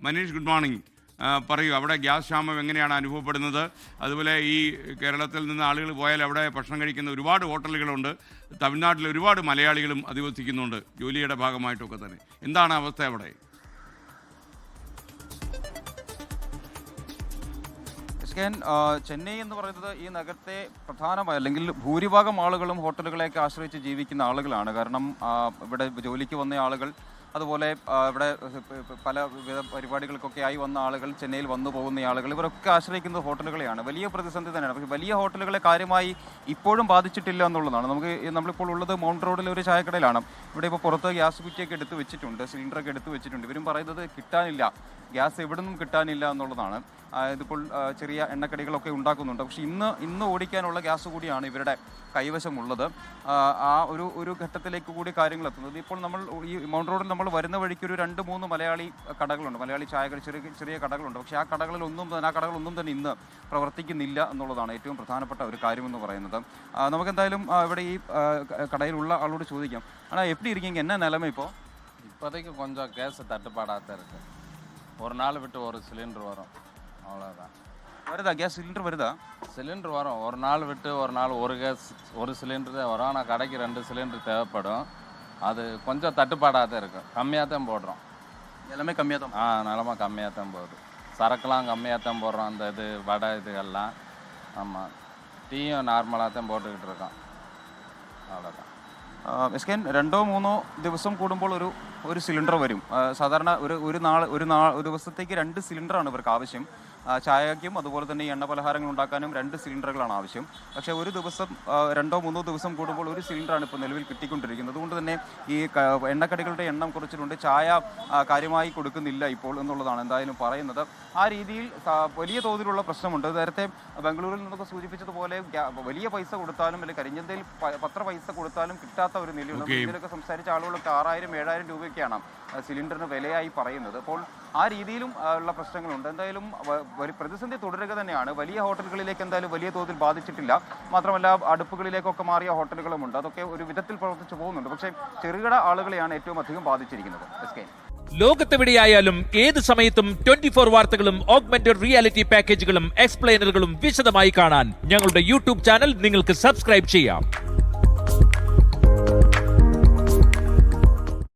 Manish, good morning. പറയൂ, അവിടെ gas ക്ഷാമം എങ്ങനെയാണ് അനുഭവപ്പെടുന്നത്? അതുപോലെ ഈ കേരളത്തിൽ നിന്ന് ആളുകൾ പോയാൽ അവിടെ ഭക്ഷണം കഴിക്കുന്ന ഒരുപാട് ഹോട്ടലുകളുണ്ട്. തമിഴ്നാട്ടിൽ ഒരുപാട് മലയാളികളും അധിവസിക്കുന്നുണ്ട് ജോലിയുടെ ഭാഗമായിട്ടൊക്കെ തന്നെ. എന്താണ് അവസ്ഥ അവിടെ? ചെന്നൈ എന്ന് പറയുന്നത് ഈ നഗരത്തെ പ്രധാനമായി അല്ലെങ്കിൽ ഭൂരിഭാഗം ആളുകളും ഹോട്ടലുകളെയൊക്കെ ആശ്രയിച്ച് ജീവിക്കുന്ന ആളുകളാണ്. കാരണം ഇവിടെ ജോലിക്ക് വന്ന ആളുകൾ, അതുപോലെ ഇവിടെ പല വിധ പരിപാടികൾക്കൊക്കെ ആയി വന്ന ആളുകൾ, ചെന്നൈയിൽ വന്നു പോകുന്ന ആളുകൾ, ഇവരൊക്കെ ആശ്രയിക്കുന്നത് ഹോട്ടലുകളെയാണ്. വലിയ പ്രതിസന്ധി തന്നെയാണ്. പക്ഷേ വലിയ ഹോട്ടലുകളെ കാര്യമായി ഇപ്പോഴും ബാധിച്ചിട്ടില്ല എന്നുള്ളതാണ്. നമ്മളിപ്പോൾ ഉള്ളത് മൗണ്ട് റോഡിലെ ഒരു ചായക്കടയിലാണ്. ഇവിടെ ഇപ്പോൾ പുറത്ത് ഗ്യാസ് കുറ്റിയൊക്കെ എടുത്ത് വെച്ചിട്ടുണ്ട്, സിലിണ്ടറൊക്കെ എടുത്ത് വെച്ചിട്ടുണ്ട്. ഇവരും പറയുന്നത് കിട്ടാനില്ല, ഗ്യാസ് എവിടെ നിന്നും കിട്ടാനില്ല എന്നുള്ളതാണ്. ഇതിപ്പോൾ ചെറിയ എണ്ണക്കടികളൊക്കെ ഉണ്ടാക്കുന്നുണ്ട്. പക്ഷേ ഇന്ന് ഓടിക്കാനുള്ള ഗ്യാസ് കൂടിയാണ് ഇവരുടെ കൈവശമുള്ളത്. ആ ഒരു ഘട്ടത്തിലേക്ക് കൂടി കാര്യങ്ങൾ എത്തുന്നത്. ഇപ്പോൾ നമ്മൾ ഈ മൗണ്ട് റോഡിൽ നമ്മൾ വരുന്ന വഴിക്ക് ഒരു 2-3 മലയാളി കടകളുണ്ട്, മലയാളി ചായകൾ, ചെറിയ കടകളുണ്ട്. പക്ഷേ ആ കടകളൊന്നും തന്നെ ഇന്ന് പ്രവർത്തിക്കുന്നില്ല എന്നുള്ളതാണ് ഏറ്റവും പ്രധാനപ്പെട്ട ഒരു കാര്യമെന്ന് പറയുന്നത്. നമുക്കെന്തായാലും ഇവിടെ ഈ കടയിലുള്ള ആളോട് ചോദിക്കാം. ஆனால் எப்படி இருக்கீங்க, என்ன நிலைமை இப்போ? இப்போதைக்கு கொஞ்சம் கேஸ் தட்டுப்பாடாக தான் இருக்குது. ஒரு நாள் விட்டு ஒரு சிலிண்டர் வரும், அவ்வளோதான். வருதா கேஸ் சிலிண்டர்? வருதா சிலிண்டர் வரும், ஒரு நாள் விட்டு ஒரு நாள் ஒரு கேஸ் ஒரு சிலிண்டர் தான் வரும். ஆனால் கடைக்கு 2 சிலிண்டர் தேவைப்படும். அது கொஞ்சம் தட்டுப்பாடாக தான் இருக்கும். கம்மியாக தான் போடுறோம், எல்லாமே கம்மியாக தான். நிலமை கம்மியாக தான் போகுது. சரக்குலாம் கம்மியாக தான் போடுறோம். அந்த இது வடை இதுகள்லாம். ஆமாம், டீயும் நார்மலாக தான் போட்டுக்கிட்டு இருக்கோம், அவ்வளோதான். എസ്കെൻ 2-3 ദിവസം കൂടുമ്പോൾ ഒരു സിലിണ്ടർ വരും. സാധാരണ ഒരു ദിവസത്തേക്ക് 2 സിലിണ്ടറാണ് ഇവർക്ക് ആവശ്യം. ചായയ്ക്കും അതുപോലെ തന്നെ ഈ എണ്ണ പലഹാരങ്ങൾ ഉണ്ടാക്കാനും 2 സിലിണ്ടറുകളാണ് ആവശ്യം. പക്ഷേ ഒരു ദിവസം 2-3 ദിവസം കൂടുമ്പോൾ ഒരു സിലിണ്ടറാണ് ഇപ്പോൾ നിലവിൽ കിട്ടിക്കൊണ്ടിരിക്കുന്നത്. അതുകൊണ്ട് തന്നെ ഈ എണ്ണക്കടികളുടെ എണ്ണം കുറച്ചിട്ടുണ്ട്. ചായ കാര്യമായി കൊടുക്കുന്നില്ല ഇപ്പോൾ എന്നുള്ളതാണ് എന്തായാലും പറയുന്നത്. ആ രീതിയിൽ വലിയ തോതിലുള്ള പ്രശ്നമുണ്ട്. നേരത്തെ ബംഗളൂരിൽ നിന്നൊക്കെ സൂചിപ്പിച്ചതുപോലെ വലിയ പൈസ കൊടുത്താലും അല്ലെങ്കിൽ കരിഞ്ചന്തയിൽ പത്ര പൈസ കൊടുത്താലും കിട്ടാത്ത ഒരു നിലയുണ്ട്. ഇതിലൊക്കെ സംസാരിച്ച ആളുകളൊക്കെ 6000-7000 രൂപയൊക്കെയാണ് സിലിണ്ടറിന് വിലയായി പറയുന്നത്. അപ്പോൾ ആ രീതിയിലും ഉള്ള പ്രശ്നങ്ങളുണ്ട്. എന്തായാലും പ്രതിസന്ധി തുടരുക തന്നെയാണ്. വലിയ ഹോട്ടലുകളിലേക്ക് എന്തായാലും വലിയ തോതിൽ ബാധിച്ചിട്ടില്ല. മാത്രമല്ല അടുപ്പുകളിലേക്കൊക്കെ മാറിയ ഹോട്ടലുകളുമുണ്ട്. അതൊക്കെ ഒരു വിധത്തിൽ പ്രവർത്തിച്ചു പോകുന്നുണ്ട്. പക്ഷേ ചെറുകിട ആളുകളെയാണ് ഏറ്റവും അധികം ബാധിച്ചിരിക്കുന്നത്. ലോകത്തെവിടെയായാലും ഏത് സമയത്തും 24 വാർത്തകളും ഓഗ്മെന്റഡ് റിയാലിറ്റി പാക്കേജുകളും എക്സ്പ്ലെയിനറുകളും വിശദമായി കാണാൻ ഞങ്ങളുടെ യൂട്യൂബ് ചാനൽ നിങ്ങൾക്ക് സബ്സ്ക്രൈബ് ചെയ്യാം.